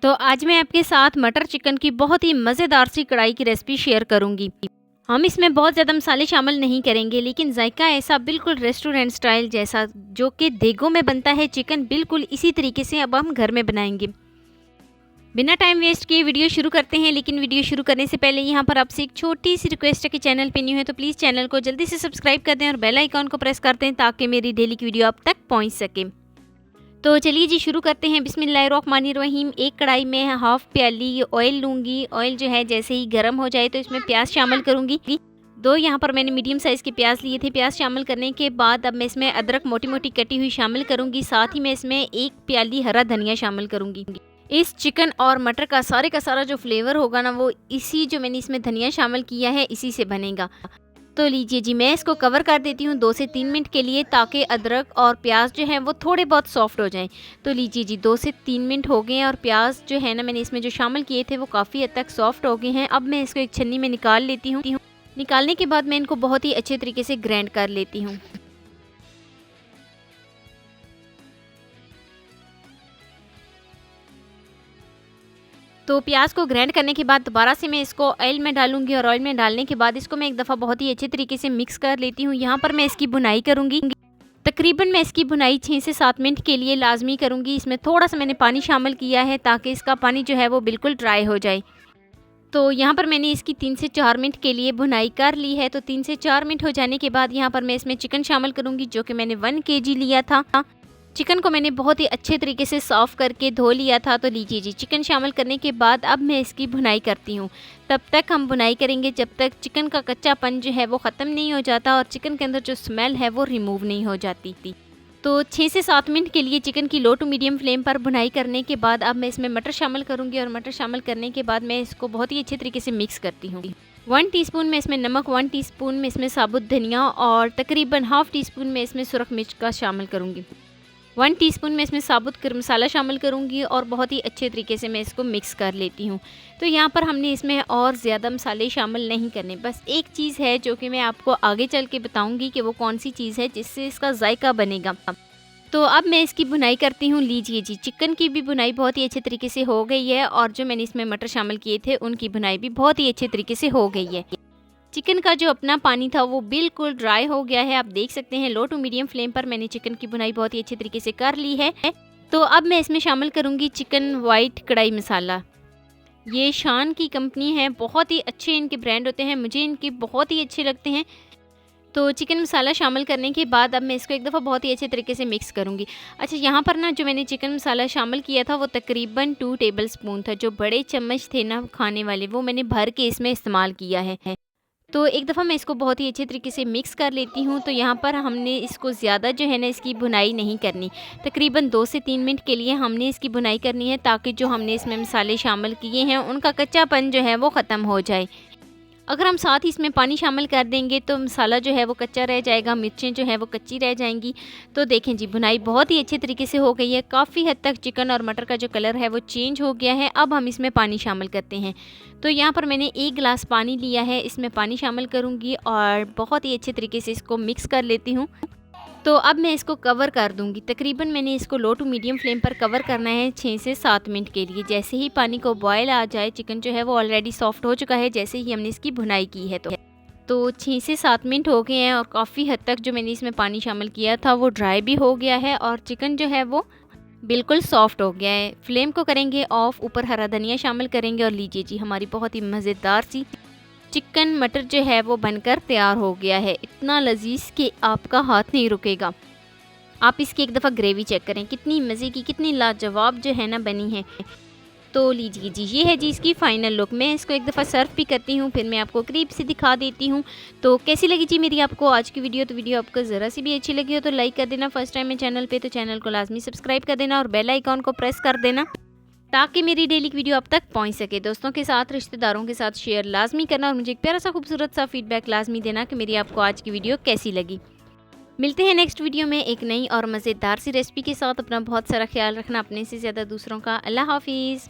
तो आज मैं आपके साथ मटर चिकन की बहुत ही मज़ेदार सी कढ़ाई की रेसिपी शेयर करूंगी। हम इसमें बहुत ज़्यादा मसाले शामिल नहीं करेंगे, लेकिन जायका ऐसा बिल्कुल रेस्टोरेंट स्टाइल जैसा जो कि देगों में बनता है चिकन, बिल्कुल इसी तरीके से अब हम घर में बनाएंगे। बिना टाइम वेस्ट किए वीडियो शुरू करते हैं, लेकिन वीडियो शुरू करने से पहले यहाँ पर आपसे एक छोटी सी रिक्वेस्ट है कि चैनल पे न्यू है तो प्लीज़ चैनल को जल्दी से सब्सक्राइब कर दें और बेल आइकॉन को प्रेस कर दें ताकि मेरी डेली की वीडियो आप तक पहुँच सके। तो चलिए जी शुरू करते हैं। बिस्मिल्लाहिर्रहमानिर्रहीम। एक कढ़ाई में हाफ़ प्याली ऑयल लूँगी। ऑयल जो है जैसे ही गर्म हो जाए तो इसमें प्याज शामिल करूँगी। दो यहाँ पर मैंने मीडियम साइज़ के प्याज लिए थे। प्याज शामिल करने के बाद अब मैं इसमें अदरक मोटी मोटी कटी हुई शामिल करूँगी। साथ ही मैं इसमें एक प्याली हरा धनिया शामिल करूँगी। इस चिकन और मटर का सारा जो फ्लेवर होगा ना, वो इसी जो मैंने इसमें धनिया शामिल किया है इसी से बनेगा। तो लीजिए जी, मैं इसको कवर कर देती हूँ 2 से 3 मिनट के लिए, ताकि अदरक और प्याज जो है वो थोड़े बहुत सॉफ्ट हो जाएं। तो लीजिए जी, 2 से 3 मिनट हो गए हैं और प्याज जो है ना मैंने इसमें जो शामिल किए थे वो काफ़ी हद तक सॉफ्ट हो गए हैं। अब मैं इसको एक छन्नी में निकाल लेती हूँ। निकालने के बाद मैं इनको बहुत ही अच्छे तरीके से ग्राइंड कर लेती हूँ। तो प्याज को ग्राइंड करने के बाद दोबारा से मैं इसको ऑयल में डालूंगी और ऑयल में डालने के बाद इसको मैं एक दफ़ा बहुत ही अच्छे तरीके से मिक्स कर लेती हूँ। यहाँ पर मैं इसकी भुनाई करूँगी। तकरीबन मैं इसकी भुनाई 6 से 7 मिनट के लिए लाजमी करूँगी। इसमें थोड़ा सा मैंने पानी शामिल किया है ताकि इसका पानी जो है वो बिल्कुल ड्राई हो जाए। तो यहाँ पर मैंने इसकी 3 से 4 मिनट के लिए भुनाई कर ली है। तो 3 से 4 मिनट हो जाने के बाद यहाँ पर मैं इसमें चिकन शामिल करूँगी, जो कि मैंने 1 kg लिया था। चिकन को मैंने बहुत ही अच्छे तरीके से साफ़ करके धो लिया था। तो लीजिए जी, चिकन शामिल करने के बाद अब मैं इसकी भुनाई करती हूँ। तब तक हम भुनाई करेंगे जब तक चिकन का कच्चापन जो है वो ख़त्म नहीं हो जाता और चिकन के अंदर जो स्मेल है वो रिमूव नहीं हो जाती थी। तो 6 से 7 मिनट के लिए चिकन की लो टू मीडियम फ्लेम पर भुनाई करने के बाद अब मैं इसमें मटर शामिल करूँगी और मटर शामिल करने के बाद मैं इसको बहुत ही अच्छे तरीके से मिक्स करती हूँ। 1 टीस्पून में इसमें नमक, 1 टीस्पून में इसमें साबुत धनिया और तकरीबन हाफ़ टीस्पून में इसमें सुरख मिर्च का शामिल करूँगी। 1 टीस्पून में इसमें साबुत गर्म मसाला शामिल करूँगी और बहुत ही अच्छे तरीके से मैं इसको मिक्स कर लेती हूँ। तो यहाँ पर हमने इसमें और ज़्यादा मसाले शामिल नहीं करने, बस एक चीज़ है जो कि मैं आपको आगे चल के बताऊँगी कि वो कौन सी चीज़ है जिससे इसका जायका बनेगा। तो अब मैं इसकी भुनाई करती हूँ। लीजिए जी, चिकन की भी भुनाई बहुत ही अच्छे तरीके से हो गई है और जो मैंने इसमें मटर शामिल किए थे उनकी भुनाई भी बहुत ही अच्छे तरीके से हो गई है। चिकन का जो अपना पानी था वो बिल्कुल ड्राई हो गया है। आप देख सकते हैं लो टू मीडियम फ्लेम पर मैंने चिकन की भुनाई बहुत ही अच्छे तरीके से कर ली है। तो अब मैं इसमें शामिल करूँगी चिकन वाइट कढ़ाई मसाला। ये शान की कंपनी है, बहुत ही अच्छे इनके ब्रांड होते हैं, मुझे इनके बहुत ही अच्छे लगते हैं। तो चिकन मसाला शामिल करने के बाद अब मैं इसको एक दफ़ा बहुत ही अच्छे तरीके से मिक्स करूँगी। अच्छा, यहाँ पर ना जो मैंने चिकन मसाला शामिल किया था वो तकरीबन 2 टेबल स्पून था। जो बड़े चम्मच थे ना खाने वाले, वो मैंने भर के इसमें इस्तेमाल किया है। तो एक दफ़ा मैं इसको बहुत ही अच्छे तरीके से मिक्स कर लेती हूँ। तो यहाँ पर हमने इसको ज़्यादा जो है ना इसकी भुनाई नहीं करनी, तकरीबन 2 से 3 मिनट के लिए हमने इसकी भुनाई करनी है, ताकि जो हमने इसमें मसाले शामिल किए हैं उनका कच्चापन जो है वो ख़त्म हो जाए। अगर हम साथ ही इसमें पानी शामिल कर देंगे तो मसाला जो है वो कच्चा रह जाएगा, मिर्चें जो है वो कच्ची रह जाएंगी। तो देखें जी, भुनाई बहुत ही अच्छे तरीके से हो गई है। काफ़ी हद तक चिकन और मटर का जो कलर है वो चेंज हो गया है। अब हम इसमें पानी शामिल करते हैं। तो यहाँ पर मैंने 1 गिलास पानी लिया है, इसमें पानी शामिल करूँगी और बहुत ही अच्छे तरीके से इसको मिक्स कर लेती हूँ। तो अब मैं इसको कवर कर दूंगी। तकरीबन मैंने इसको लो टू मीडियम फ्लेम पर कवर करना है 6 से 7 मिनट के लिए। जैसे ही पानी को बॉयल आ जाए, चिकन जो है वो ऑलरेडी सॉफ्ट हो चुका है जैसे ही हमने इसकी भुनाई की है। तो 6 से 7 मिनट हो गए हैं और काफ़ी हद तक जो मैंने इसमें पानी शामिल किया था वो ड्राई भी हो गया है और चिकन जो है वो बिल्कुल सॉफ्ट हो गया है। फ्लेम को करेंगे ऑफ, ऊपर हरा धनिया शामिल करेंगे और लीजिए जी, हमारी बहुत ही मज़ेदार सी चिकन मटर जो है वो बनकर तैयार हो गया है। इतना लजीज कि आपका हाथ नहीं रुकेगा। आप इसकी एक दफ़ा ग्रेवी चेक करें, कितनी मज़े की, कितनी लाजवाब जो है ना बनी है। तो लीजिए जी, ये है जी इसकी फ़ाइनल लुक। मैं इसको एक दफ़ा सर्व भी करती हूँ, फिर मैं आपको करीब से दिखा देती हूँ। तो कैसी लगी जी मेरी आपको आज की वीडियो? तो वीडियो आपको ज़रा सी भी अच्छी लगी हो तो लाइक कर देना। फर्स्ट टाइम है चैनल पे तो चैनल को लाजमी सब्सक्राइब कर देना और बेल आइकॉन को प्रेस कर देना ताकि मेरी डेली की वीडियो आप तक पहुंच सके। दोस्तों के साथ, रिश्तेदारों के साथ शेयर लाजमी करना और मुझे एक प्यारा सा खूबसूरत सा फीडबैक लाजमी देना कि मेरी आपको आज की वीडियो कैसी लगी। मिलते हैं नेक्स्ट वीडियो में एक नई और मज़ेदार सी रेसिपी के साथ। अपना बहुत सारा ख्याल रखना, अपने से ज़्यादा दूसरों का। अल्लाह हाफिज़।